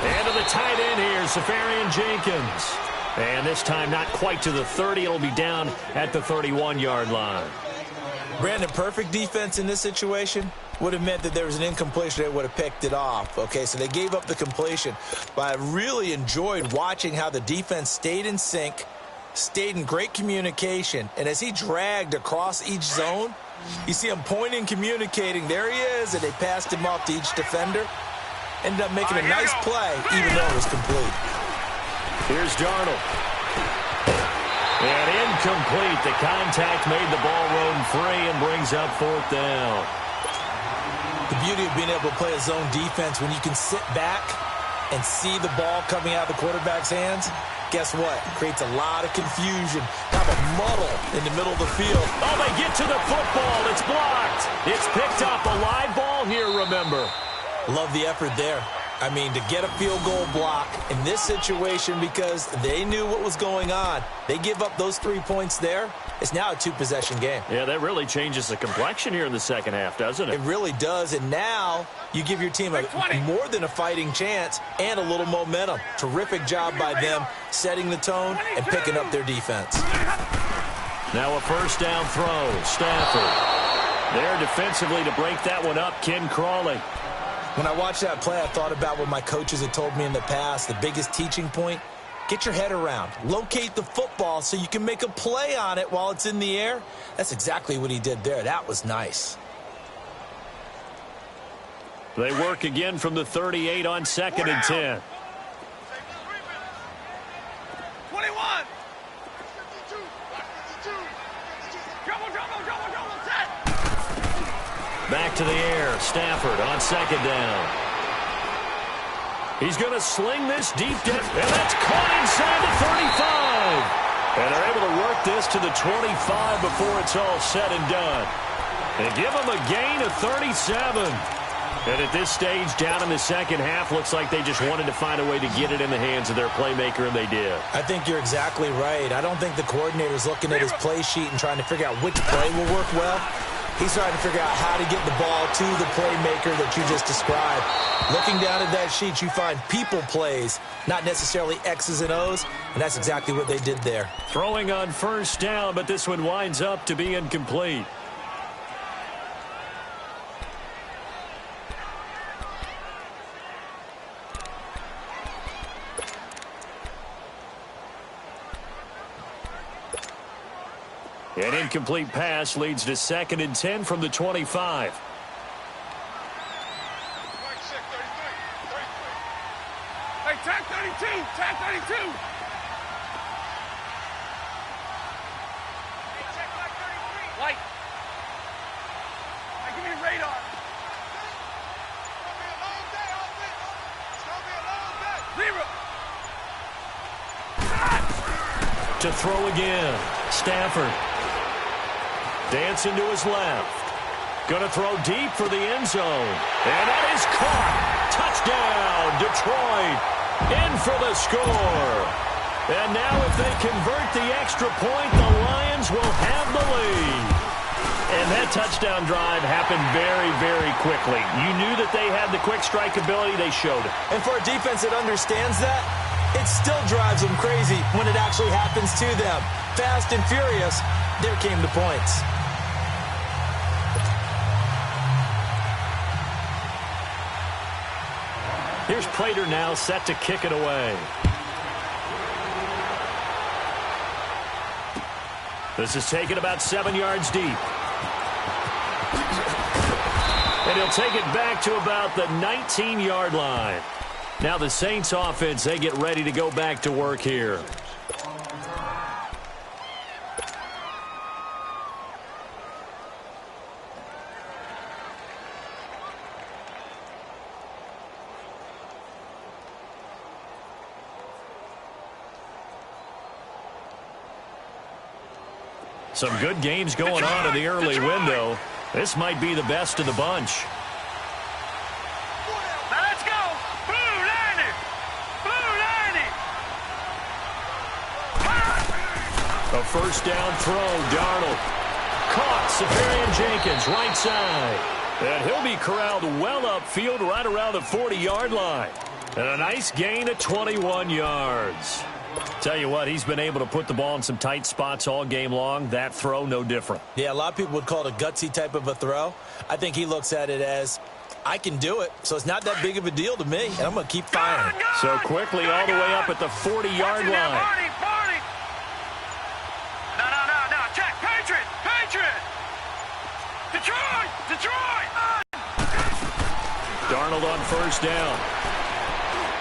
B: And to the tight end here, Safarian Jenkins. And this time not quite to the 30. It'll be down at the 31-yard line.
C: Brandon, perfect defense in this situation would have meant that there was an incompletion that would have picked it off. Okay, so they gave up the completion. But I really enjoyed watching how the defense stayed in sync, stayed in great communication. And as he dragged across each zone, you see him pointing, communicating. There he is, and they passed him off to each defender. Ended up making a nice play, even though it was complete.
B: Here's Darnold. And incomplete. The contact made the ball roam free and brings up 4th down.
C: The beauty of being able to play a zone defense when you can sit back and see the ball coming out of the quarterback's hands, guess what? Creates a lot of confusion, kind of a muddle in the middle of the field.
B: Oh, they get to the football. It's blocked. It's picked up. A live ball here, remember.
C: Love the effort there. I mean, to get a field goal block in this situation because they knew what was going on. They give up those 3 points there. It's now a 2-possession game.
B: Yeah, that really changes the complexion here in the second half, doesn't it?
C: It really does, and now you give your team more than a fighting chance and a little momentum. Terrific job by them setting the tone and picking up their defense.
B: Now a 1st down throw, Stafford. There defensively to break that one up, Ken Crawley.
C: When I watched that play, I thought about what my coaches had told me in the past. The biggest teaching point, get your head around. Locate the football so you can make a play on it while it's in the air. That's exactly what he did there. That was nice.
B: They work again from the 38 on 2nd and 10.
D: 21.
B: Back to the air. Stafford on 2nd down. He's going to sling this deep down, and that's caught inside the 35. And they're able to work this to the 25 before it's all said and done. And give them a gain of 37. And at this stage, down in the second half, looks like they just wanted to find a way to get it in the hands of their playmaker, and they did.
C: I think you're exactly right. I don't think the coordinator's looking at his play sheet and trying to figure out which play will work well. He's trying to figure out how to get the ball to the playmaker that you just described. Looking down at that sheet, you find people plays, not necessarily X's and O's, and that's exactly what they did there.
B: Throwing on 1st down, but this one winds up to be incomplete. An incomplete pass leads to 2nd and 10 from the 25.
D: Hey, tag 32! Tag 32! Hey, check back 33! Light! Hey, give me a radar! It's gonna be a long day, Zero!
B: To throw again, Stafford. Dancing to his left. Gonna throw deep for the end zone. And that is caught. Touchdown, Detroit. In for the score. And now if they convert the extra point, the Lions will have the lead. And that touchdown drive happened very, very quickly. You knew that they had the quick strike ability. They showed it.
C: And for a defense that understands that, it still drives them crazy when it actually happens to them. Fast and furious, there came the points.
B: Here's Prater now set to kick it away. This is taken about 7 yards deep. And he'll take it back to about the 19-yard line. Now the Saints offense, they get ready to go back to work here. Some good games going on in the early window. This might be the best of the bunch.
D: Now let's go. Blue 90. Blue 90.
B: A first down throw. Darnold. Caught. Safarian Jenkins, right side. And he'll be corralled well upfield right around the 40-yard line. And a nice gain of 21 yards. Tell you what, he's been able to put the ball in some tight spots all game long. That throw, no different.
C: Yeah, a lot of people would call it a gutsy type of a throw. I think he looks at it as, I can do it, so it's not that big of a deal to me, and I'm going to keep firing.
B: So quickly all the way up at the 40-yard line.
D: Barney. No. Check. Patriot. Detroit.
B: Darnold on first down.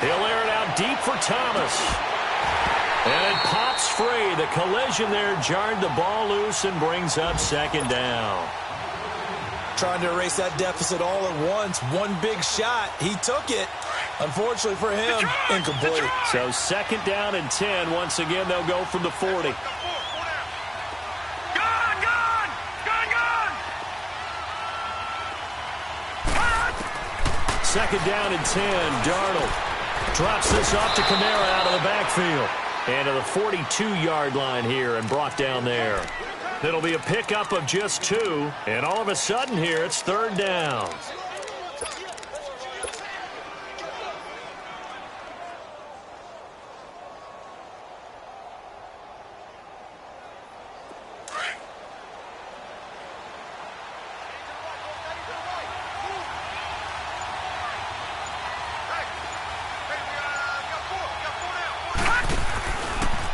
B: He'll air it out deep for Thomas. And it pops free. The collision there jarred the ball loose and brings up second down.
C: Trying to erase that deficit all at once. One big shot. He took it. Unfortunately for him, incomplete.
B: So second down and 10. Once again, they'll go from the 40. Second down and 10. Darnold drops this off to Kamara out of the backfield. And to the 42-yard line here and brought down there. It'll be a pickup of just 2. And all of a sudden here, it's third down.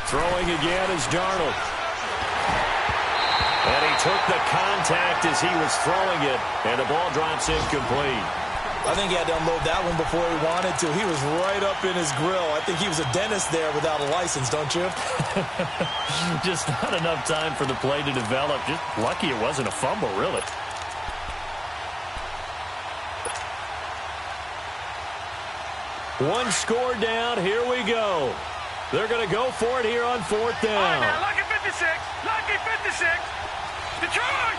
B: Throwing again is Darnold. And he took the contact as he was throwing it, and the ball drops incomplete.
C: I think he had to unload that one before he wanted to. He was right up in his grill. I think he was a dentist there without a license, don't you?
B: Just not enough time for the play to develop. Just lucky it wasn't a fumble, really. One score down. Here we go. They're going to go for it here on fourth down.
D: All right, now, lucky 56. Lucky 56. Detroit.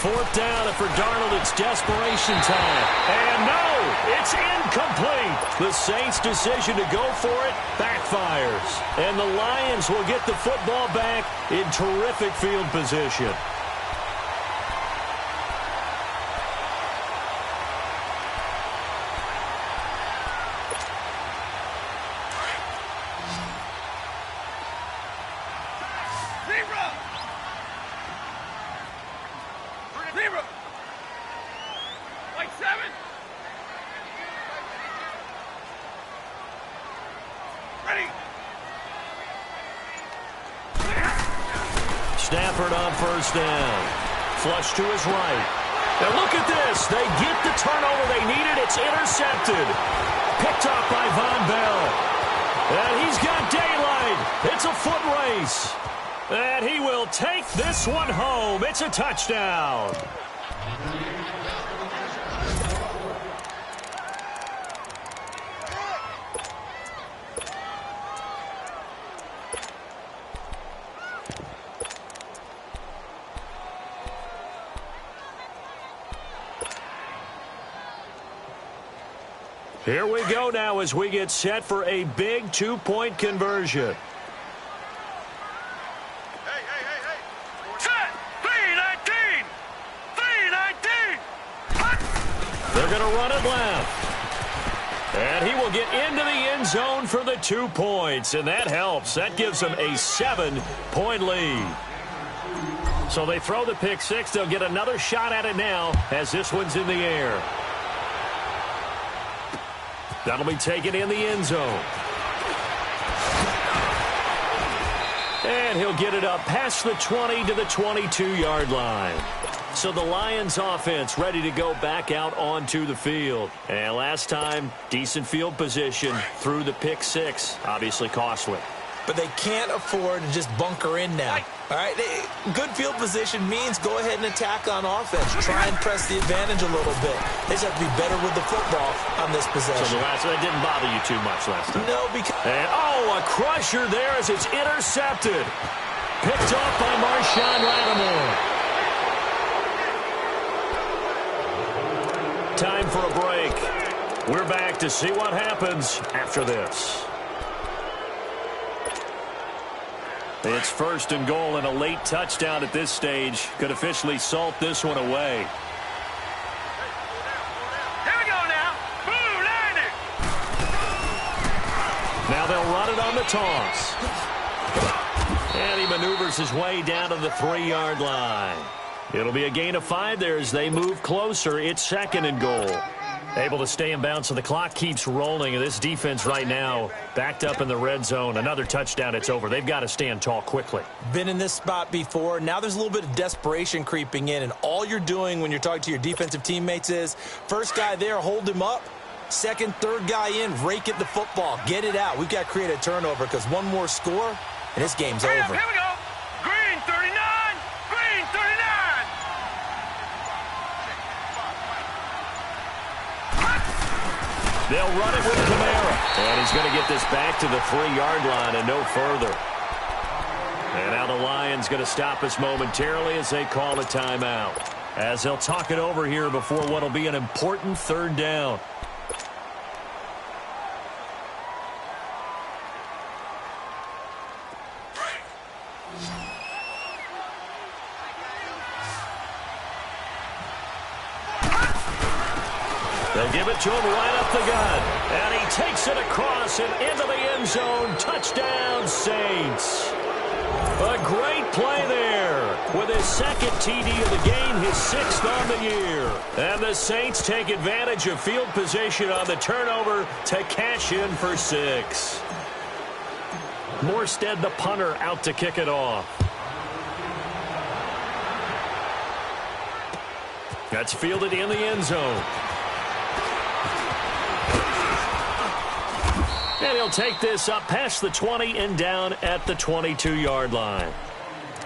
B: Fourth down, and for Darnold, it's desperation time. And no, it's incomplete. The Saints' decision to go for it backfires. And the Lions will get the football back in terrific field position. Stafford on first down. Flush to his right. And look at this. They get the turnover they needed. It's intercepted. Picked off by Von Bell. And he's got daylight. It's a foot race. And he will take this one home. It's a touchdown. Here we go now as we get set for a big two-point conversion.
D: Hey. Set. 319. 319.
B: They're going to run it left. And he will get into the end zone for the 2 points. And that helps. That gives them a 7-point lead. So they throw the pick six. They'll get another shot at it now as this one's in the air. That'll be taken in the end zone. And he'll get it up past the 20 to the 22-yard line. So the Lions offense ready to go back out onto the field. And last time, decent field position through the pick six. Obviously costly.
C: But they can't afford to just bunker in now. All right, good field position means go ahead and attack on offense. Try and press the advantage a little bit. They just have to be better with the football on this possession.
B: So that didn't bother you too much last time?
C: No, because...
B: And, a crusher there as it's intercepted. Picked off by Marshawn Lattimore. Time for a break. We're back to see what happens after this. It's first and goal, and a late touchdown at this stage could officially salt this one away.
D: Here we go now. Boom, landed.
B: Now they'll run it on the toss. And he maneuvers his way down to the 3-yard line. It'll be a gain of 5 there as they move closer. It's second and goal. Able to stay in bounds, so the clock keeps rolling. And this defense right now backed up in the red zone. Another touchdown, it's over. They've got to stand tall quickly.
C: Been in this spot before. Now there's a little bit of desperation creeping in. And all you're doing when you're talking to your defensive teammates is, first guy there, hold him up. Second, third guy in, rake at the football. Get it out. We've got to create a turnover because one more score, and this game's over.
D: Here we go. Green 39. Green 39.
B: They'll run it with Kamara. And he's going to get this back to the 3-yard line and no further. And now the Lions going to stop us momentarily as they call a timeout. As they'll talk it over here before what will be an important third down. They'll give it to him right up the gut. And he takes it across and into the end zone. Touchdown, Saints. A great play there with his second TD of the game, his 6th on the year. And the Saints take advantage of field position on the turnover to cash in for 6. Morstead, the punter, out to kick it off. That's fielded in the end zone. And he'll take this up past the 20 and down at the 22-yard line.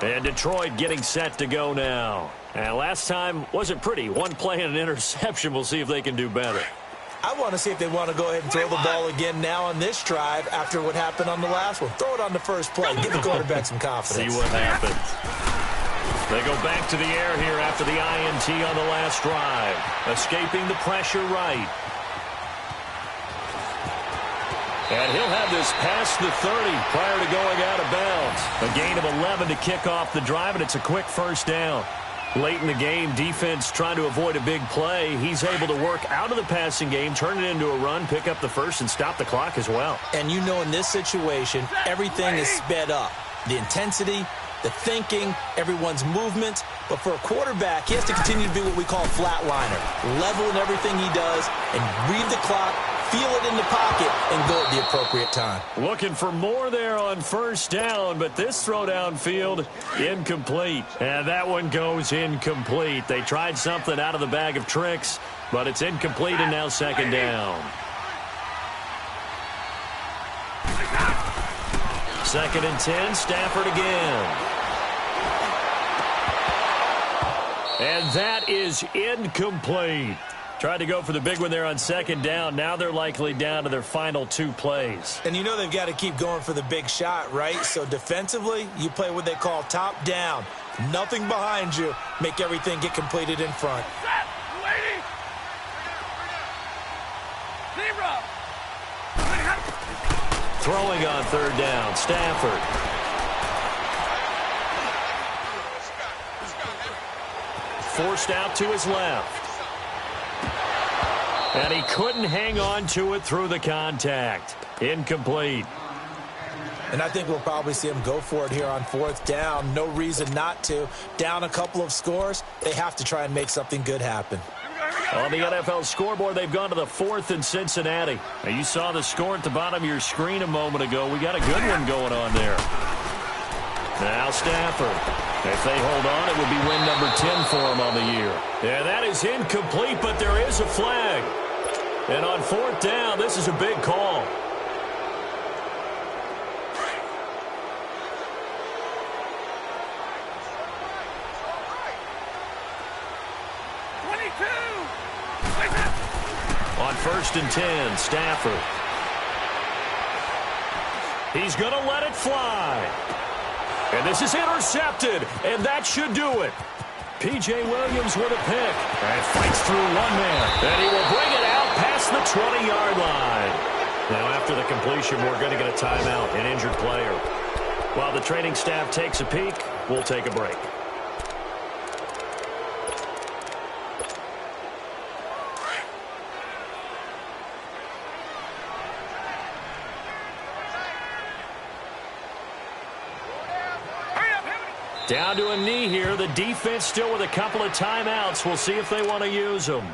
B: And Detroit getting set to go now. And last time wasn't pretty. One play and an interception. We'll see if they can do better.
C: I want to see if they want to go ahead and throw the ball again now on this drive after what happened on the last one. Throw it on the first play. Give the quarterback some confidence.
B: See what happens. They go back to the air here after the INT on the last drive. Escaping the pressure right. And he'll have this past the 30 prior to going out of bounds. A gain of 11 to kick off the drive, and it's a quick first down. Late in the game, defense trying to avoid a big play. He's able to work out of the passing game, turn it into a run, pick up the first, and stop the clock as well. And you know in this situation, everything is sped up. The intensity, the thinking, everyone's movement. But for a quarterback, he has to continue to be what we call a flatliner. Level in everything he does and read the clock, feel it in the pocket, and go at the appropriate time. Looking for more there on first down, but this throw downfield, incomplete. And that one goes incomplete. They tried something out of the bag of tricks, but it's incomplete and now second down. Second and 10, Stafford again. And that is incomplete. Tried to go for the big one there on second down. Now they're likely down to their final 2 plays. And you know they've got to keep going for the big shot, right? So defensively, you play what they call top down. Nothing behind you. Make everything get completed in front.
D: Set, lady. Zero.
B: Throwing on third down, Stafford. Forced out to his left. And he couldn't hang on to it through the contact. Incomplete.
C: And I think we'll probably see them go for it here on 4th down. No reason not to. Down a couple of scores, they have to try and make something good happen.
B: On the NFL scoreboard, they've gone to the 4th in Cincinnati. Now, you saw the score at the bottom of your screen a moment ago. We got a good one going on there. Now Stafford. If they hold on, it would be win number 10 for them on the year. Yeah, that is incomplete, but there is a flag. And on 4th down, this is a big call. On 1st and 10, Stafford. He's going to let it fly. And this is intercepted, and that should do it. P.J. Williams with a pick. And fights through one man. And he will bring it out past the 20-yard line. Now, after the completion, we're going to get a timeout, an injured player. While the training staff takes a peek, we'll take a break. Down to a knee here. The defense still with a couple of timeouts. We'll see if they want to use them.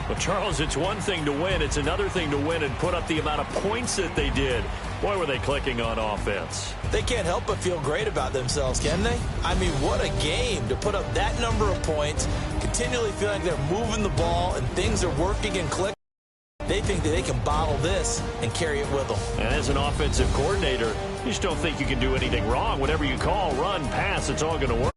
B: Well, Charles, it's one thing to win. It's another thing to win and put up the amount of points that they did. Boy, were they clicking on offense.
C: They can't help but feel great about themselves, can they? I mean, what a game to put up that number of points, continually feeling like they're moving the ball and things are working and clicking. They think that they can bottle this and carry it with them.
B: And as an offensive coordinator, you just don't think you can do anything wrong. Whatever you call, run, pass, it's all going to work.